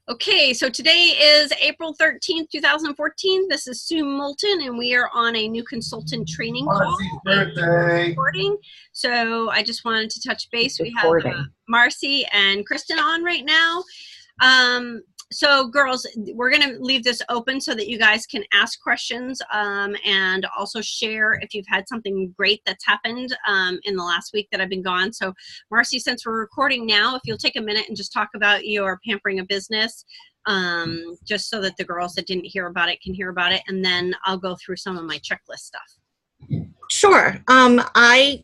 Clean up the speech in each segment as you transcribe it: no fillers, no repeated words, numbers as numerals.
Okay, so today is April 13th, 2014. This is Sue Moulton, and we are on a new consultant training call. Birthday. Recording. So I just wanted to touch base. We have Recording. Marcy and Kristen on right now. So girls, we're going to leave this open so that you guys can ask questions and also share if you've had something great that's happened in the last week that I've been gone. So Marcy, since we're recording now, if you'll take a minute and just talk about your Pampering a Business, just so that the girls that didn't hear about it can hear about it. And then I'll go through some of my checklist stuff. Sure. I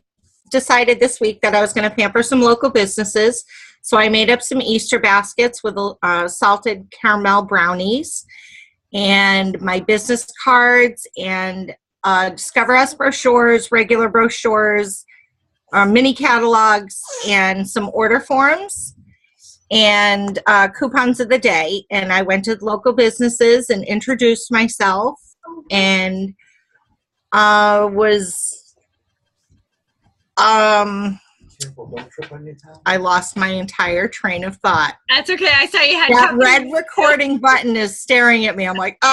decided this week that I was going to pamper some local businesses. So I made up some Easter baskets with salted caramel brownies and my business cards and Discover Us brochures, regular brochures, mini catalogs, and some order forms and coupons of the day. And I went to local businesses and introduced myself and I lost my entire train of thought. That's okay. I saw you had that red recording button is staring at me. I'm like, So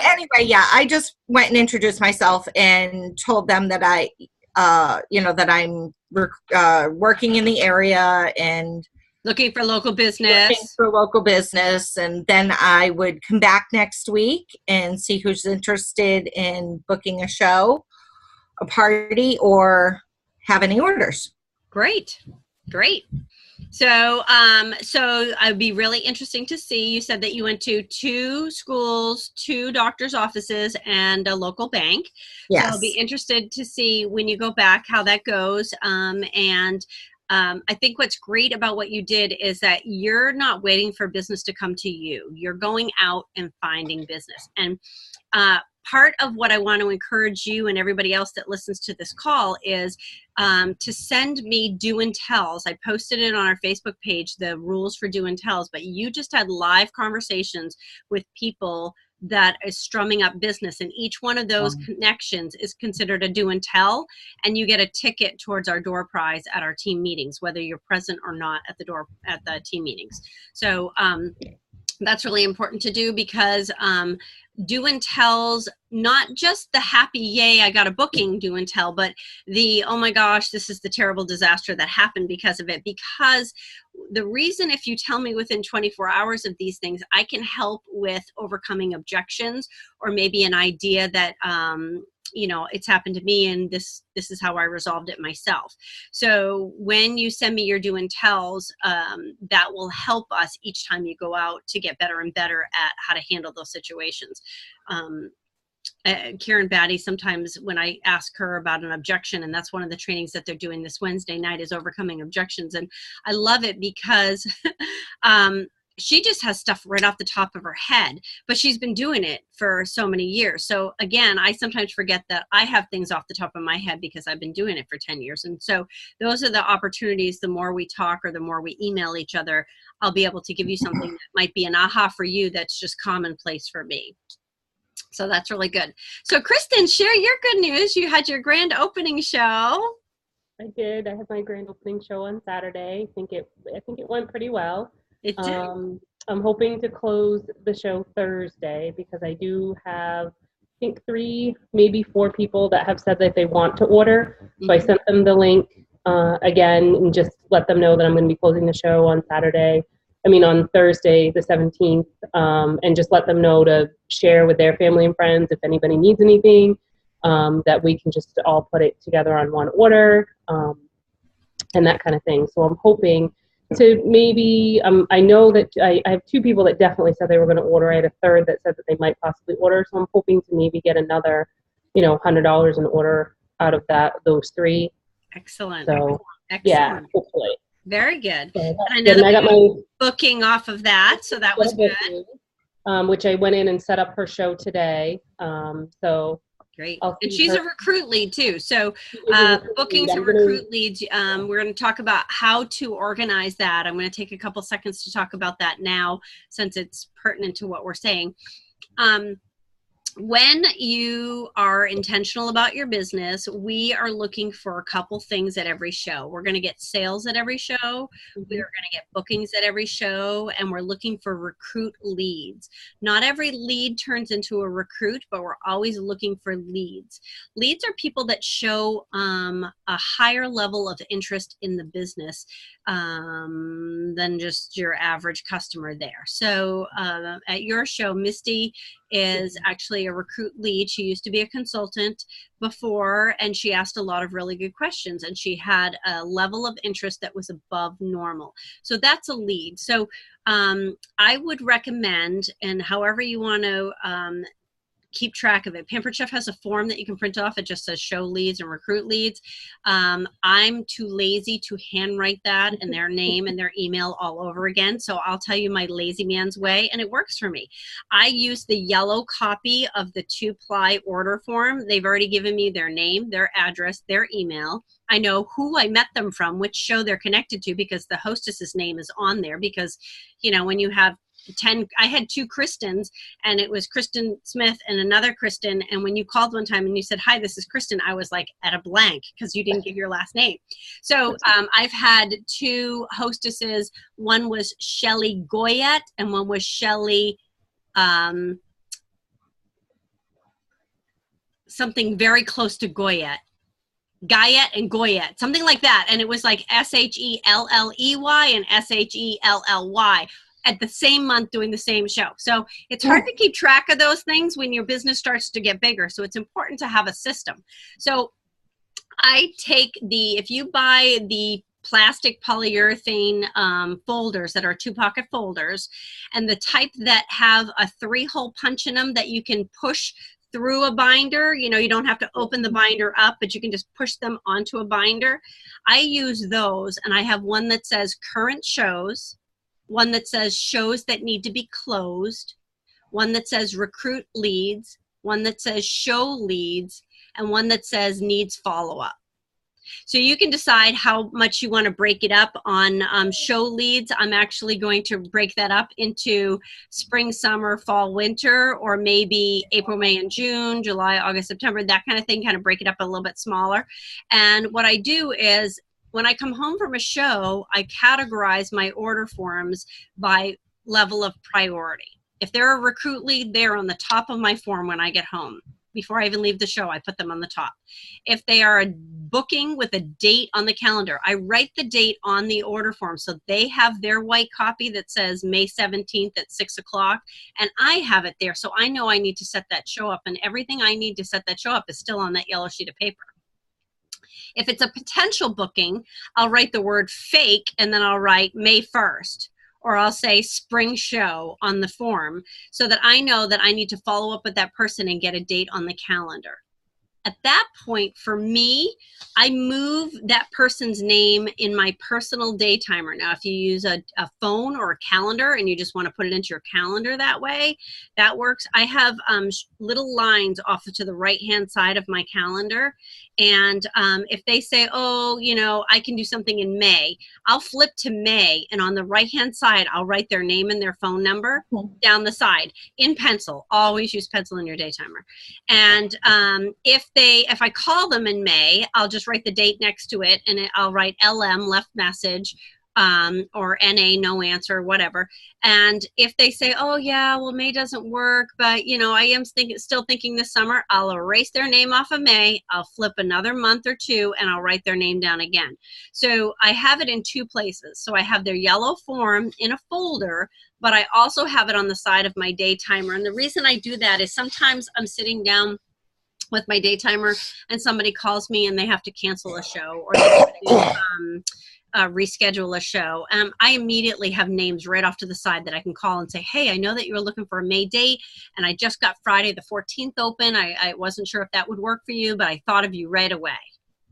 anyway, yeah, I just went and introduced myself and told them that that I'm working in the area and looking for local business. And then I would come back next week and see who's interested in booking a show, a party, or have any orders. Great. So it'd be really interesting to see. You said that you went to 2 schools, 2 doctor's offices, and a local bank. Yes. So I'll be interested to see when you go back how that goes. I think what's great about what you did is that you're not waiting for business to come to you. You're going out and finding business. And part of what I want to encourage you and everybody else that listens to this call is to send me do and tells. I posted it on our Facebook page, the rules for do and tells, but you just had live conversations with people that is strumming up business, and each one of those connections is considered a do and tell, and you get a ticket towards our door prize at our team meetings, whether you're present or not at the team meetings. So that's really important to do because do and tells, not just the happy, yay, I got a booking do and tell, but the, oh my gosh, this is the terrible disaster that happened because of it. Because the reason, if you tell me within 24 hours of these things, I can help with overcoming objections or maybe an idea that, it's happened to me and this is how I resolved it myself. So when you send me your do and tells, that will help us each time you go out to get better and better at how to handle those situations. Karen Batty, sometimes when I ask her about an objection, and that's one of the trainings that they're doing this Wednesday night, is overcoming objections. And I love it because she just has stuff right off the top of her head, but she's been doing it for so many years. So again, I sometimes forget that I have things off the top of my head because I've been doing it for 10 years. And so those are the opportunities. The more we talk or the more we email each other, I'll be able to give you something that might be an aha for you that's just commonplace for me. So that's really good. So Kristen, share your good news. You had your grand opening show. I did. I had my grand opening show on Saturday. I think it went pretty well. It did. I'm hoping to close the show Thursday because I do have, I think 3, maybe 4 people that have said that they want to order. So I sent them the link again and just let them know that I'm going to be closing the show on Thursday the 17th, and just let them know to share with their family and friends if anybody needs anything, that we can just all put it together on one order, and that kind of thing. So I'm hoping to maybe, I know that I have 2 people that definitely said they were going to order. I had a third that said that they might possibly order. So I'm hoping to maybe get another, $100 in order out of those 3. Excellent. So Excellent. Yeah, hopefully. Very good. So and I know that I got my booking off of that, so that was good. Which I went in and set up her show today. So great. And she's a recruit lead too. So bookings and recruit leads, we're going to talk about how to organize that. I'm going to take a couple seconds to talk about that now since it's pertinent to what we're saying. when you are intentional about your business, we are looking for a couple things at every show. We're going to get sales at every show. We are going to get bookings at every show, and we're looking for recruit leads. Not every lead turns into a recruit, but we're always looking for leads. Leads are people that show a higher level of interest in the business than just your average customer there. So at your show, Misty is actually a recruit lead. She used to be a consultant before, and she asked a lot of really good questions, and she had a level of interest that was above normal. So that's a lead. So I would recommend, and however you want to keep track of it. Pampered Chef has a form that you can print off. It just says show leads and recruit leads. I'm too lazy to handwrite that and their name and their email all over again. So I'll tell you my lazy man's way, and it works for me. I use the yellow copy of the 2-ply order form. They've already given me their name, their address, their email. I know who I met them from, which show they're connected to, because the hostess's name is on there. Because, you know, when you have 10, I had 2 Kristens, and it was Kristen Smith and another Kristen. And when you called one time and you said, "Hi, this is Kristen," I was like at a blank because you didn't give your last name. So I've had 2 hostesses. One was Shelly Goyette and one was Shelly something very close to Goyette. Guyette and Goyette, something like that. And it was like Shelley and Shelley at the same month doing the same show. So it's hard to keep track of those things when your business starts to get bigger. So it's important to have a system. So I take if you buy the plastic polyurethane folders that are 2-pocket folders, and the type that have a 3-hole punch in them that you can push through a binder, you know, you don't have to open the binder up, but you can just push them onto a binder. I use those, and I have one that says current shows, one that says shows that need to be closed, one that says recruit leads, one that says show leads, and one that says needs follow-up. So you can decide how much you want to break it up on show leads. I'm actually going to break that up into spring, summer, fall, winter, or maybe April, May, and June, July, August, September, that kind of thing, kind of break it up a little bit smaller. And what I do is when I come home from a show, I categorize my order forms by level of priority. If they're a recruit lead, they're on the top of my form when I get home. Before I even leave the show, I put them on the top. If they are a booking with a date on the calendar, I write the date on the order form so they have their white copy that says May 17th at 6 o'clock, and I have it there so I know I need to set that show up, and everything I need to set that show up is still on that yellow sheet of paper. If it's a potential booking, I'll write the word fake, and then I'll write May 1st. Or I'll say spring show on the form so that I know that I need to follow up with that person and get a date on the calendar. At that point, for me, I move that person's name in my personal day timer. Now, if you use a phone or a calendar and you just want to put it into your calendar that way, that works. I have little lines off to the right-hand side of my calendar. And if they say, oh, you know, I can do something in May, I'll flip to May. And on the right-hand side, I'll write their name and their phone number down the side in pencil. Always use pencil in your day timer. And if I call them in May, I'll just write the date next to it, and I'll write LM, left message, or NA, no answer, whatever. And if they say, oh yeah, well, May doesn't work, but you know, I am still thinking this summer, I'll erase their name off of May, I'll flip another month or 2, and I'll write their name down again. So I have it in 2 places. So I have their yellow form in a folder, but I also have it on the side of my day timer. And the reason I do that is sometimes I'm sitting down with my day timer and somebody calls me and they have to cancel a show, or they have to reschedule a show. I immediately have names right off to the side that I can call and say, hey, I know that you were looking for a May date, and I just got Friday the 14th open. I wasn't sure if that would work for you, but I thought of you right away.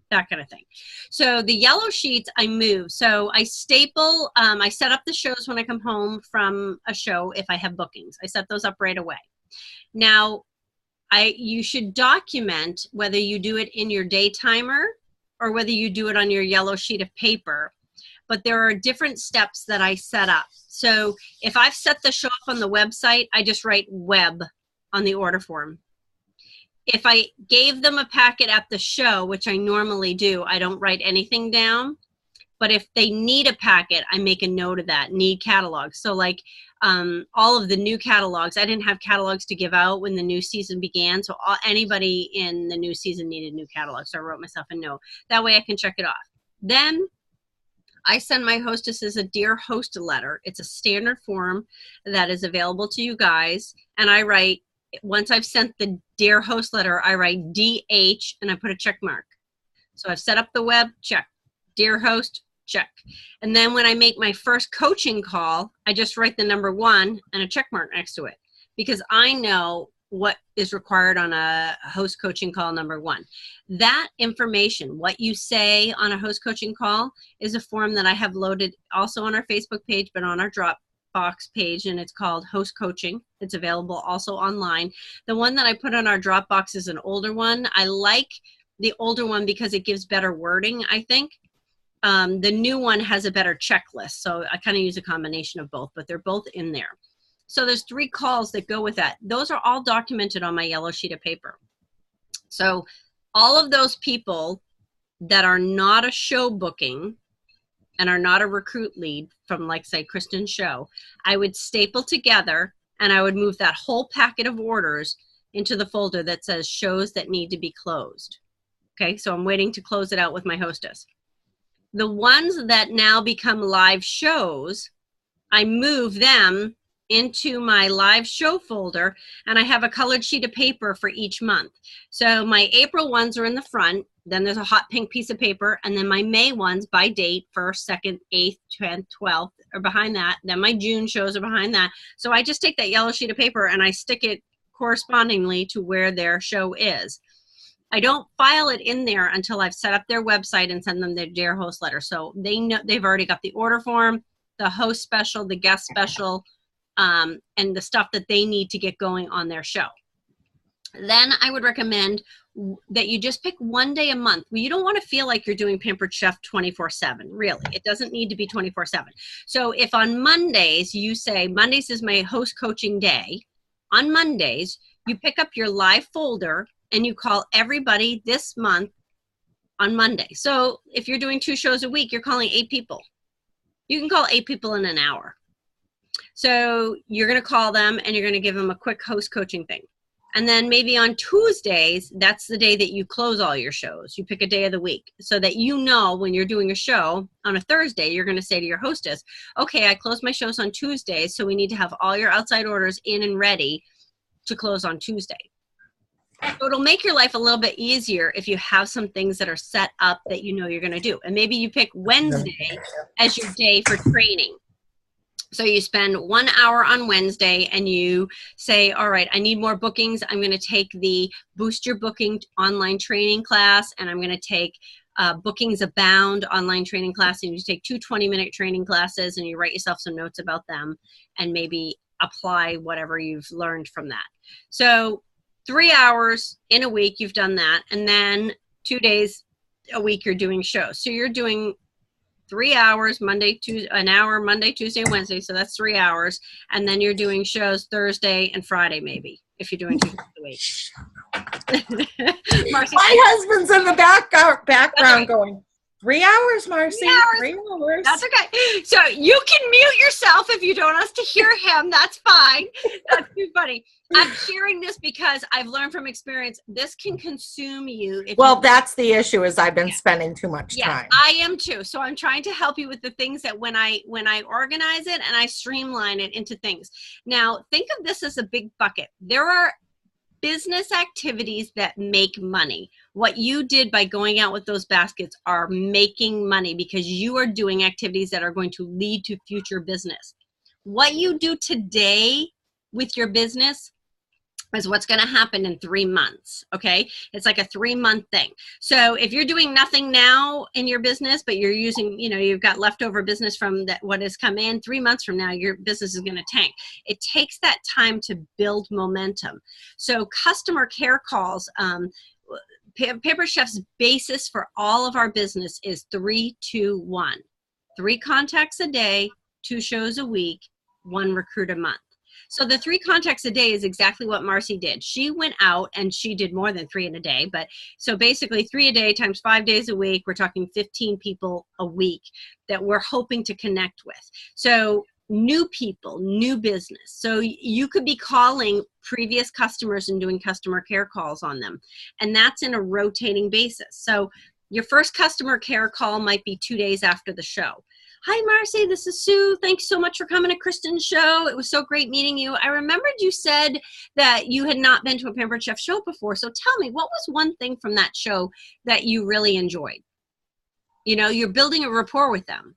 That kind of thing. So the yellow sheets I move. So I staple, I set up the shows when I come home from a show. If I have bookings, I set those up right away. Now, you should document whether you do it in your day timer or whether you do it on your yellow sheet of paper. But there are different steps that I set up. So if I've set the show up on the website, I just write web on the order form. if I gave them a packet at the show, which I normally do, I don't write anything down. But if they need a packet, I make a note of that, need catalogs. So like all of the new catalogs, I didn't have catalogs to give out when the new season began. So anybody in the new season needed new catalogs. So I wrote myself a note. That way I can check it off. Then I send my hostesses a Dear Host letter. It's a standard form that is available to you guys. And I write, once I've sent the Dear Host letter, I write DH and I put a check mark. So I've set up the web, check. Dear Host, check. And then when I make my first coaching call, I just write the number 1 and a check mark next to it, because I know what is required on a host coaching call number 1. That information, what you say on a host coaching call, is a form that I have loaded also on our Facebook page, but on our Dropbox page, and it's called Host Coaching. It's available also online. The one that I put on our Dropbox is an older one. I like the older one because it gives better wording, I think. The new one has a better checklist, so I kind of use a combination of both, but they're both in there. So there's 3 calls that go with that. Those are all documented on my yellow sheet of paper. So all of those people that are not a show booking and are not a recruit lead from, like, say, Kristen's show, I would staple together and I would move that whole packet of orders into the folder that says shows that need to be closed. Okay, so I'm waiting to close it out with my hostess. The ones that now become live shows, I move them into my live show folder, and I have a colored sheet of paper for each month. So my April ones are in the front, then there's a hot pink piece of paper, and then my May ones by date, 1st, 2nd, 8th, 10th, 12th, are behind that. Then my June shows are behind that. So I just take that yellow sheet of paper and I stick it correspondingly to where their show is. I don't file it in there until I've set up their website and send them their Dear Host letter. So they know they've already got the order form, the host special, the guest special, and the stuff that they need to get going on their show. Then I would recommend that you just pick one day a month. Well, you don't want to feel like you're doing Pampered Chef 24/7, really. It doesn't need to be 24/7. So if on Mondays you say, Mondays is my host coaching day, on Mondays you pick up your live folder and you call everybody this month on Monday. So if you're doing 2 shows a week, you're calling 8 people. You can call 8 people in an hour. So you're going to call them and you're going to give them a quick host coaching thing. And then maybe on Tuesdays, that's the day that you close all your shows. You pick a day of the week so that you know when you're doing a show on a Thursday, you're going to say to your hostess, okay, I close my shows on Tuesdays, so we need to have all your outside orders in and ready to close on Tuesday. So it'll make your life a little bit easier if you have some things that are set up that you know you're going to do. And maybe you pick Wednesday as your day for training. So you spend 1 hour on Wednesday and you say, all right, I need more bookings. I'm going to take the Boost Your Booking online training class, and I'm going to take Bookings Abound online training class. And you take 2 20-minute training classes and you write yourself some notes about them and maybe apply whatever you've learned from that. So 3 hours in a week, you've done that. And then 2 days a week, you're doing shows. So you're doing 3 hours, an hour, Monday, Tuesday, Wednesday. So that's 3 hours. And then you're doing shows Thursday and Friday, maybe, if you're doing 2 days a week. Marcy, my husband's in the background going, 3 hours, Marcy. 3 hours. That's okay. So you can mute yourself if you don't want us to hear him. That's fine. That's too funny. I'm sharing this because I've learned from experience, this can consume you. That's the issue, is I've been spending too much time. I am too. So I'm trying to help you with the things that when I organize it and I streamline it into things. Now, think of this as a big bucket. There are business activities that make money. What you did by going out with those baskets are making money because you are doing activities that are going to lead to future business. What you do today with your business is what's going to happen in 3 months. Okay. It's like a 3-month thing. So if you're doing nothing now in your business, but you're using, you've got leftover business from what has come in, 3 months from now, your business is going to tank. It takes that time to build momentum. So customer care calls, Pampered Chef's basis for all of our business is 3-2-1. 3 contacts a day, 2 shows a week, 1 recruit a month. So the 3 contacts a day is exactly what Marcy did. She went out and she did more than 3 in a day, but so basically 3 a day times 5 days a week, we're talking 15 people a week that we're hoping to connect with. So new people, new business. So you could be calling previous customers and doing customer care calls on them. And that's in a rotating basis. So your first customer care call might be 2 days after the show. Hi, Marcy, this is Sue. Thanks so much for coming to Kristen's show. It was so great meeting you. I remembered you said that you had not been to a Pampered Chef show before. So tell me, what was one thing from that show that you really enjoyed? You know, you're building a rapport with them.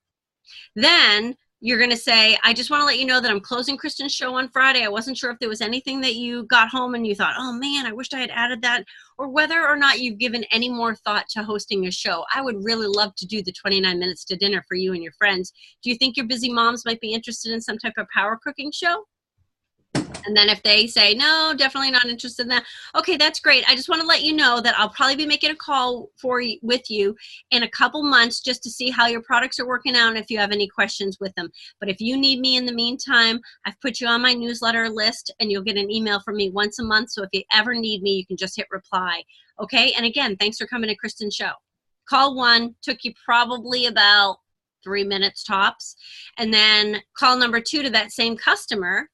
Then you're going to say, I just want to let you know that I'm closing Kristen's show on Friday. I wasn't sure if there was anything that you got home and you thought, oh man, I wished I had added that, or whether or not you've given any more thought to hosting a show. I would really love to do the 29 minutes to dinner for you and your friends. Do you think your busy moms might be interested in some type of power cooking show? And then if they say, no, definitely not interested in that. Okay, that's great. I just want to let you know that I'll probably be making a call with you in a couple months just to see how your products are working out and if you have any questions with them. But if you need me in the meantime, I've put you on my newsletter list and you'll get an email from me once a month. So if you ever need me, you can just hit reply. Okay, and again, thanks for coming to Kristen's show. Call 1 took you probably about 3 minutes tops. And then call number 2 to that same customer.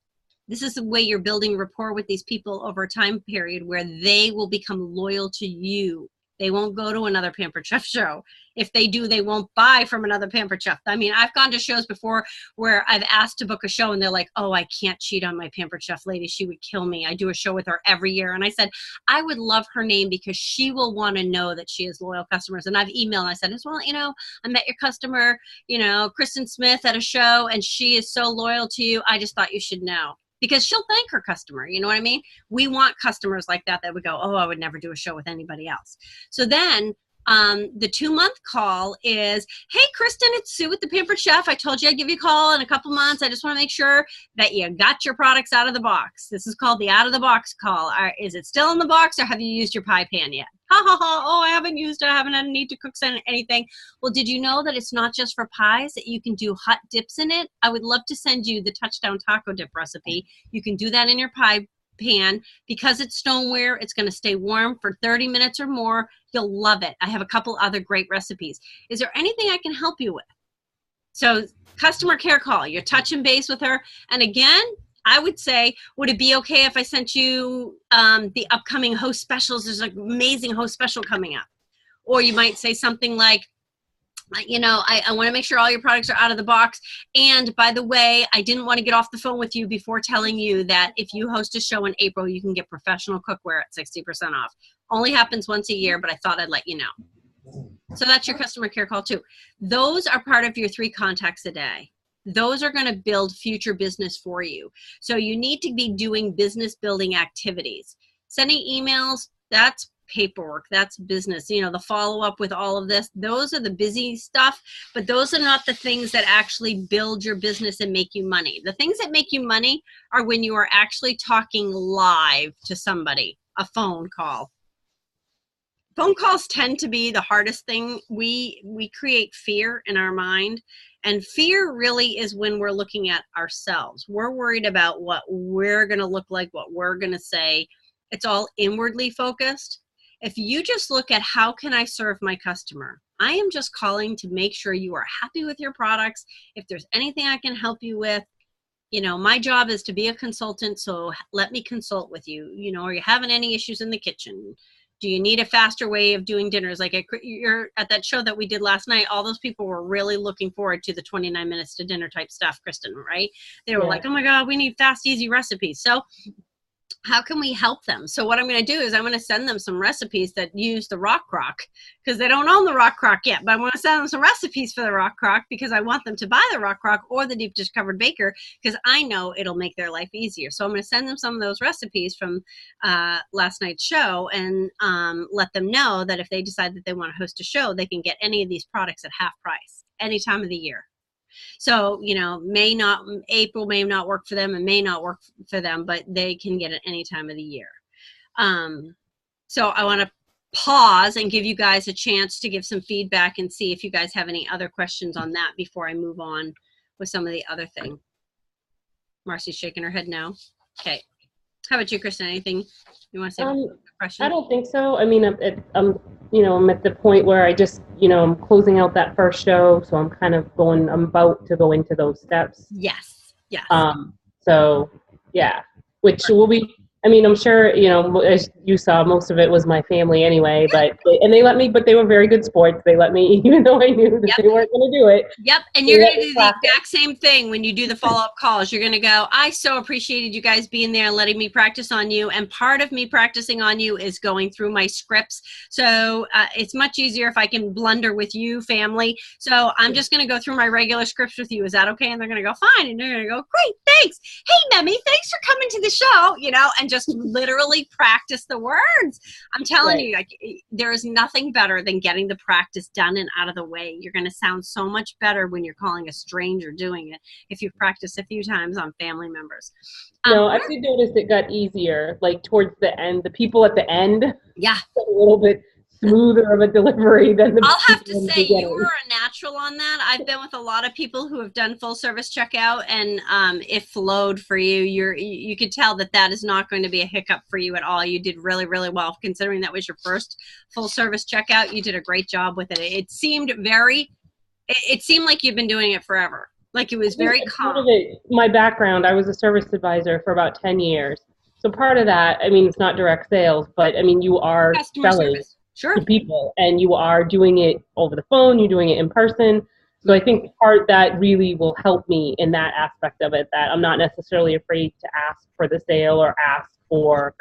This is the way you're building rapport with these people over a time period where they will become loyal to you. They won't go to another Pampered Chef show. If they do, they won't buy from another Pampered Chef. I mean, I've gone to shows before where I've asked to book a show and they're like, oh, I can't cheat on my Pampered Chef lady. She would kill me. I do a show with her every year. And I said, I would love her name because she will want to know that she has loyal customers. And I've emailed and I said, well, you know, I met your customer, you know, Kristen Smith at a show and she is so loyal to you. I just thought you should know. Because she'll thank her customer, you know what I mean? We want customers like that would go, oh, I would never do a show with anybody else. So then the 2-month call is, hey, Kristen, it's Sue with the Pampered Chef. I told you I'd give you a call in a couple months. I just want to make sure that you got your products out of the box. This is called the out of the box call. Is it still in the box or have you used your pie pan yet? Ha ha ha, oh, I haven't used it. I haven't had a need to cook anything. Well, did you know that it's not just for pies, that you can do hot dips in it? I would love to send you the Touchdown Taco Dip recipe. You can do that in your pie pan. Because it's stoneware, it's going to stay warm for 30 minutes or more. You'll love it. I have a couple other great recipes. Is there anything I can help you with? So customer care call, you're touching base with her. And again, I would say, would it be okay if I sent you the upcoming host specials? There's an amazing host special coming up. Or you might say something like, you know, I want to make sure all your products are out of the box. And by the way, I didn't want to get off the phone with you before telling you that if you host a show in April, you can get professional cookware at 60% off. Only happens once a year, but I thought I'd let you know. So that's your customer care call too. Those are part of your 3 contacts a day. Those are going to build future business for you. So you need to be doing business building activities. Sending emails, that's paperwork, that's business. You know, the follow-up with all of this, those are the busy stuff, but those are not the things that actually build your business and make you money. The things that make you money are when you are actually talking live to somebody, a phone call. Phone calls tend to be the hardest thing. We create fear in our mind, and fear really is when we're looking at ourselves. We're worried about what we're going to look like, what we're going to say. It's all inwardly focused. If you just look at how can I serve my customer? I am just calling to make sure you are happy with your products. If there's anything I can help you with, you know, my job is to be a consultant, so let me consult with you. You know, are you having any issues in the kitchen? Do you need a faster way of doing dinners? Like you're at that show that we did last night, all those people were really looking forward to the 29 minutes to dinner type stuff, Kristen, right? They were like, oh my God, we need fast, easy recipes. So how can we help them? So what I'm going to do is I'm going to send them some recipes that use the Rock Crock because they don't own the Rock Crock yet, but I'm going to send them some recipes for the Rock Crock because I want them to buy the Rock Crock or the deep dish covered baker because I know it'll make their life easier. So I'm going to send them some of those recipes from last night's show and let them know that if they decide that they want to host a show, they can get any of these products at half price any time of the year. So, you know, April may not work for them and may not work for them, but they can get it any time of the year. So I want to pause and give you guys a chance to give some feedback and see if you guys have any other questions on that before I move on with some of the other things. Marcy's shaking her head no. Okay. How about you, Kristen? Anything you want to say? I don't think so. I mean, I'm at the point where I just, I'm closing out that first show, so I'm about to go into those steps. Yes. Yes. So yeah, which will be, I mean, I'm sure, as you saw, most of it was my family anyway, but they were very good sports. They let me, even though I knew that they weren't going to do it. Yep. And you're going to do the exact same thing when you do the follow-up calls. You're going to go, I so appreciated you guys being there and letting me practice on you. And part of me practicing on you is going through my scripts. So it's much easier if I can blunder with you, family. So I'm just going to go through my regular scripts with you. Is that okay? And they're going to go, fine. And they're going to go, great, thanks. Hey, Memmy, thanks for coming to the show, and just literally practice the words. I'm telling you, like, there is nothing better than getting the practice done and out of the way. You're going to sound so much better when you're calling a stranger doing it if you've practiced a few times on family members. No, I did notice it got easier, like towards the end. The people at the end, yeah, a little bit smoother of a delivery than the I'll have to say you were a natural on that. I've been with a lot of people who have done full service checkout, and it flowed for you. You could tell that is not going to be a hiccup for you at all. You did really, really well, considering that was your first full service checkout. You did a great job with it. It seemed like you've been doing it forever. Like it was very calm. Part of it, my background, I was a service advisor for about 10 years. So part of that, I mean, it's not direct sales, but I mean, you are customer selling. Service. Sure. To people, and you are doing it over the phone, you're doing it in person. So I think part that really will help me in that aspect of it, that I'm not necessarily afraid to ask for the sale or ask for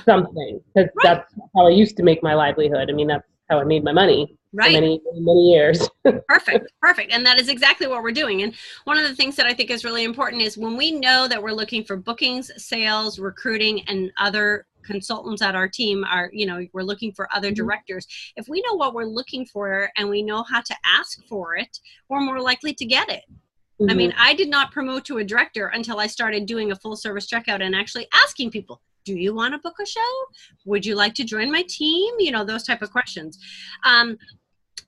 something, because that's how I used to make my livelihood. I mean, that's how I made my money for many, many years. Perfect. And that is exactly what we're doing. And one of the things that I think is really important is when we know that we're looking for bookings, sales, recruiting, and other consultants at our team are, we're looking for other directors. If we know what we're looking for and we know how to ask for it, we're more likely to get it. I mean, I did not promote to a director until I started doing a full service checkout and actually asking people, do you want to book a show? Would you like to join my team? Those type of questions.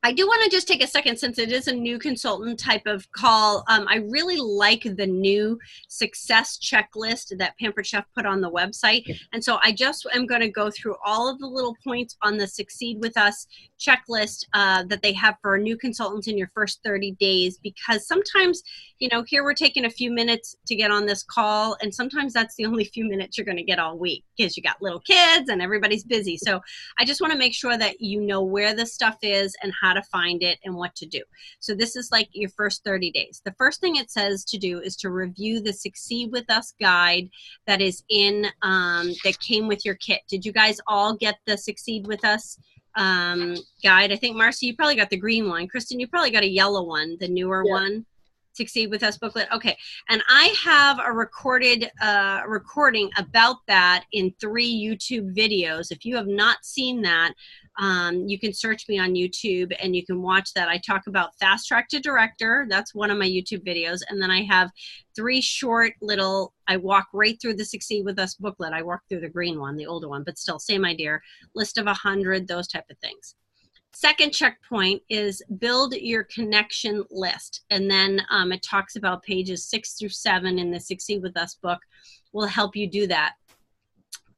I do want to just take a second, since it is a new consultant type of call. I really like the new success checklist that Pampered Chef put on the website. And so I just am going to go through all of the little points on the Succeed With Us checklist that they have for new consultants in your first 30 days, because sometimes, here we're taking a few minutes to get on this call, and sometimes that's the only few minutes you're going to get all week because you got little kids and everybody's busy. So I just want to make sure that you know where this stuff is and how to find it and what to do. So this is like your first 30 days. The first thing it says to do is to review the Succeed With Us guide that is in, that came with your kit. Did you guys all get the Succeed With Us guide? I think, Marcy, you probably got the green one. Kristen, you probably got a yellow one, the newer one. Succeed With Us booklet. Okay. And I have a recorded recording about that in 3 YouTube videos. If you have not seen that, you can search me on YouTube and you can watch that. I talk about Fast Track to Director. That's one of my YouTube videos. And then I have 3 short little, I walk right through the Succeed With Us booklet. I walk through the green one, the older one, but still same idea. List of 100, those type of things. Second checkpoint is build your connection list. And then it talks about pages 6 through 7 in the Succeed With Us book will help you do that.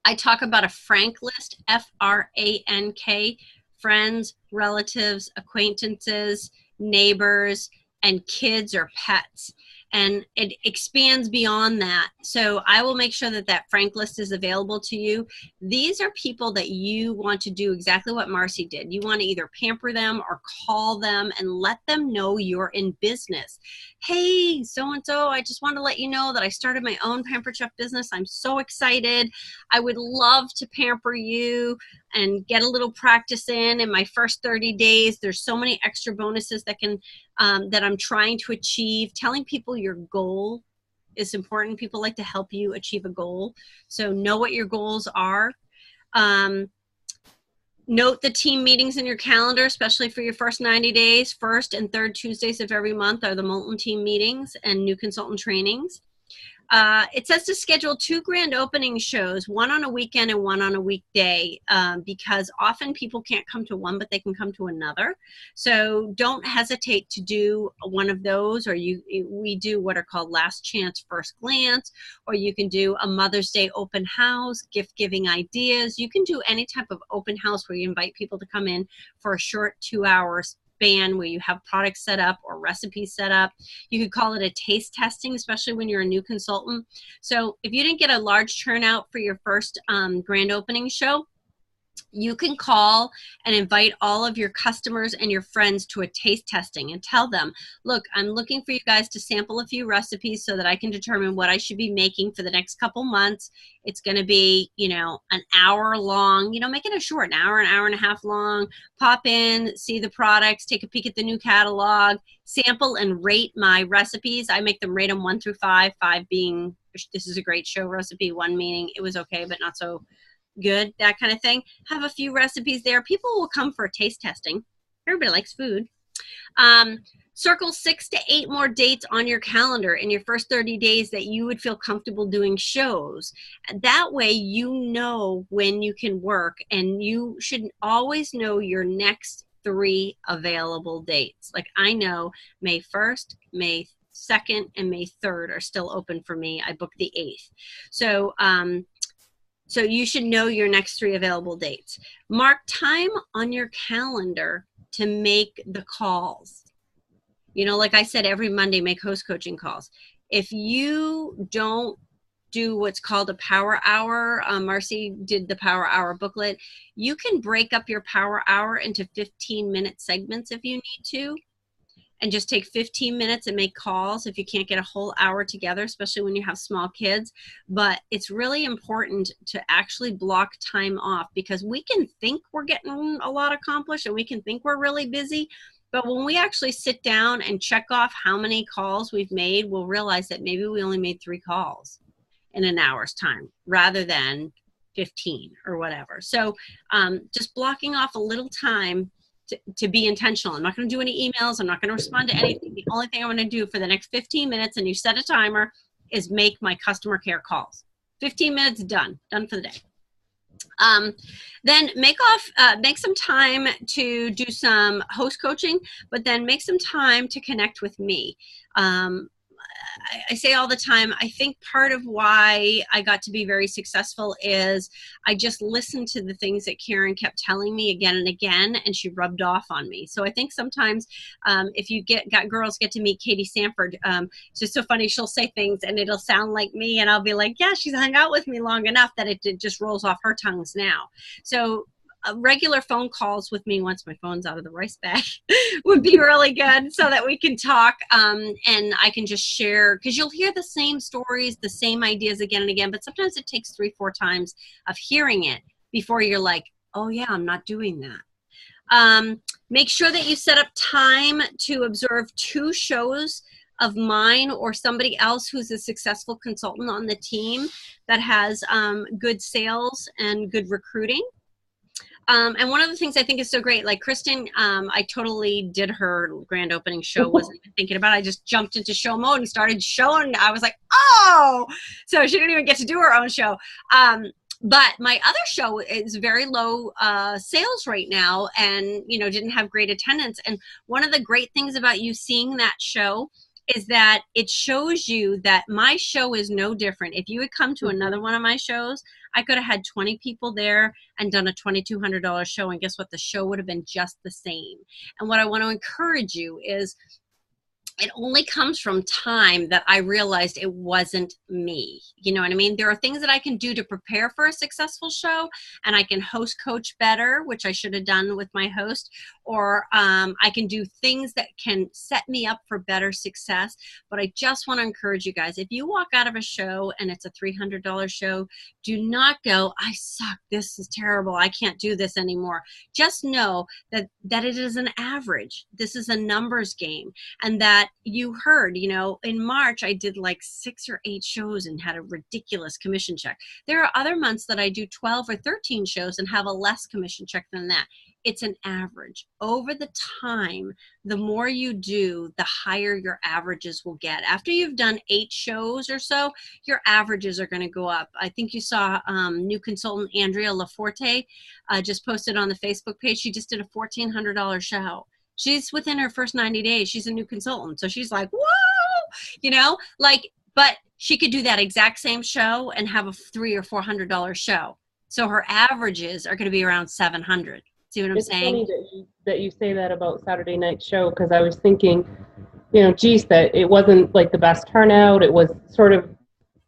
I talk about a Frank list, F-R-A-N-K, friends, relatives, acquaintances, neighbors, and kids or pets. And it expands beyond that. So I will make sure that that Frank list is available to you. These are people that you want to do exactly what Marcy did. You want to either pamper them or call them and let them know you're in business. Hey, so-and-so, I just want to let you know that I started my own Pampered Chef business. I'm so excited. I would love to pamper you and get a little practice in my first 30 days. There's so many extra bonuses that can that I'm trying to achieve. Telling people your goal is important. People like to help you achieve a goal. So know what your goals are. Note the team meetings in your calendar, especially for your first 90 days. First and third Tuesdays of every month are the Molten team meetings and new consultant trainings. It says to schedule 2 grand opening shows, one on a weekend and one on a weekday, because often people can't come to one, but they can come to another. So don't hesitate to do one of those, or we do what are called last chance, first glance, or you can do a Mother's Day open house, gift giving ideas. You can do any type of open house where you invite people to come in for a short 2 hours span where you have products set up or recipes set up. You could call it a taste testing, especially when you're a new consultant. So if you didn't get a large turnout for your first grand opening show, you can call and invite all of your customers and your friends to a taste testing and tell them, look, I'm looking for you guys to sample a few recipes so that I can determine what I should be making for the next couple months. It's going to be, an hour long, make it a short, an hour and a half long. Pop in, see the products, take a peek at the new catalog, sample and rate my recipes. I make them rate them 1 through 5, 5 being, this is a great show recipe, 1 meaning it was okay, but not so good, that kind of thing. Have a few recipes there. People will come for taste testing. Everybody likes food. Circle 6 to 8 more dates on your calendar in your first 30 days that you would feel comfortable doing shows. That way you know when you can work, and you should always know your next 3 available dates. Like I know May 1st, May 2nd, and May 3rd are still open for me. I booked the 8th. So you should know your next 3 available dates. Mark time on your calendar to make the calls. Like I said, every Monday, make host coaching calls. If you don't do what's called a power hour, Marcy did the power hour booklet, you can break up your power hour into 15-minute segments if you need to, and just take 15 minutes and make calls if you can't get a whole hour together, especially when you have small kids. But it's really important to actually block time off, because we can think we're getting a lot accomplished and we can think we're really busy. But when we actually sit down and check off how many calls we've made, we'll realize that maybe we only made 3 calls in an hour's time rather than 15 or whatever. So just blocking off a little time to be intentional. I'm not going to do any emails. I'm not going to respond to anything. The only thing I'm going to do for the next 15 minutes, and you set a timer, is make my customer care calls. 15 minutes, done for the day. Then make some time to do some host coaching, but then make some time to connect with me. I say all the time, I think part of why I got to be very successful is I just listened to the things that Karen kept telling me again and again, and she rubbed off on me. So I think sometimes if you got girls get to meet Katie Sanford, it's just so funny. She'll say things and it'll sound like me, and I'll be like, yeah, she's hung out with me long enough that it just rolls off her tongues now. So regular phone calls with me once my phone's out of the rice bag would be really good, so that we can talk and I can just share, because you'll hear the same stories, the same ideas again and again, but sometimes it takes 3-4 times of hearing it before you're like, oh yeah, I'm not doing that. Make sure that you set up time to observe 2 shows of mine or somebody else who's a successful consultant on the team that has good sales and good recruiting. And one of the things I think is so great, like Kristen, I totally did her grand opening show, wasn't even thinking about it. I just jumped into show mode and started showing. I was like, oh! So she didn't even get to do her own show. But my other show is very low sales right now, and, didn't have great attendance. And one of the great things about you seeing that show is that it shows you that my show is no different. If you had come to another one of my shows, I could have had 20 people there and done a $2,200 show, and guess what? The show would have been just the same. And what I want to encourage you is, it only comes from time that I realized it wasn't me. You know what I mean? There are things that I can do to prepare for a successful show, and I can host coach better, which I should have done with my host, or I can do things that can set me up for better success. But I just want to encourage you guys, if you walk out of a show and it's a $300 show, do not go, I suck, this is terrible, I can't do this anymore. Just know that it is an average. This is a numbers game, and that you heard, in March, I did like 6 or 8 shows and had a ridiculous commission check. There are other months that I do 12 or 13 shows and have a less commission check than that. it's an average. Over the time, the more you do, the higher your averages will get. After you've done 8 shows or so, your averages are going to go up. I think you saw new consultant Andrea Laforte just posted on the Facebook page. She just did a $1,400 show. She's within her first 90 days. She's a new consultant. So she's like, whoa, but she could do that exact same show and have a $300 or $400 show. So her averages are going to be around 700. See what I'm saying? It's funny that you say that about Saturday night show, because I was thinking, geez, that it wasn't like the best turnout. It was sort of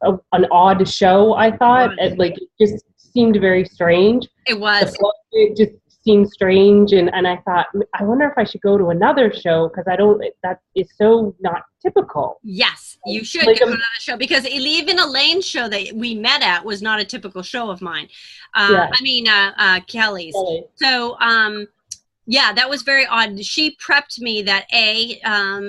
an odd show, I thought. It just seemed very strange. It was. It just seemed strange, and I thought, I wonder if I should go to another show, because that is so not typical. Yes, you should go to another show, because even Elaine's show that we met at was not a typical show of mine. Kelly's. So, yeah, that was very odd. She prepped me that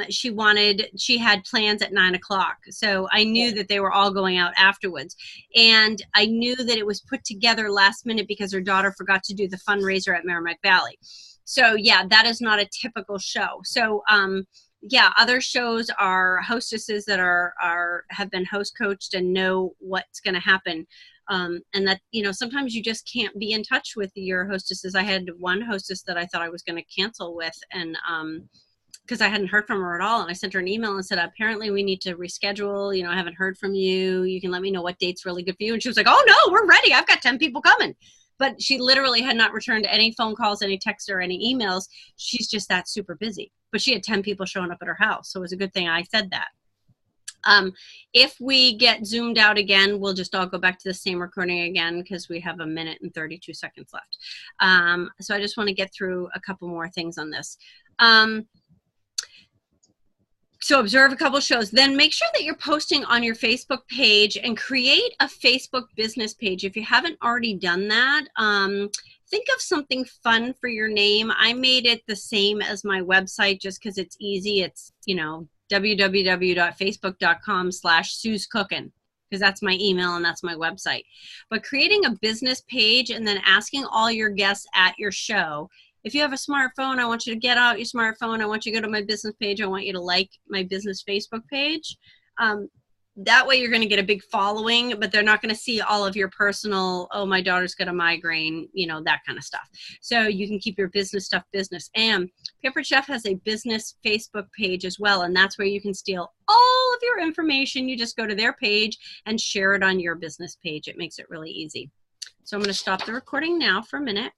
she had plans at 9:00. So I knew that they were all going out afterwards. And I knew that it was put together last minute because her daughter forgot to do the fundraiser at Merrimack Valley. So yeah, that is not a typical show. So, yeah, other shows are hostesses that have been host coached and know what's going to happen. And that, sometimes you just can't be in touch with your hostesses. I had one hostess that I thought I was going to cancel with, and because I hadn't heard from her at all. And I sent her an email and said, apparently we need to reschedule. I haven't heard from you. You can let me know what date's really good for you. And she was like, oh no, we're ready. I've got 10 people coming. But she literally had not returned any phone calls, any texts, or any emails. She's just that super busy. But she had 10 people showing up at her house. So it was a good thing I said that. If we get zoomed out again, we'll just all go back to the same recording again, because we have 1 minute and 32 seconds left. So I just want to get through a couple more things on this. So observe a couple shows, then make sure that you're posting on your Facebook page, and create a Facebook business page. If you haven't already done that, think of something fun for your name. I made it the same as my website just because it's easy. It's, www.facebook.com/Sue'sCookin', because that's my email and that's my website. But creating a business page and then asking all your guests at your show, if you have a smartphone, I want you to get out your smartphone. I want you to go to my business page. I want you to like my business Facebook page. That way you're going to get a big following, but they're not going to see all of your personal, oh, my daughter's got a migraine, that kind of stuff. So you can keep your business stuff business. And Pampered Chef has a business Facebook page as well, and that's where you can steal all of your information. You just go to their page and share it on your business page. It makes it really easy. So I'm going to stop the recording now for a minute.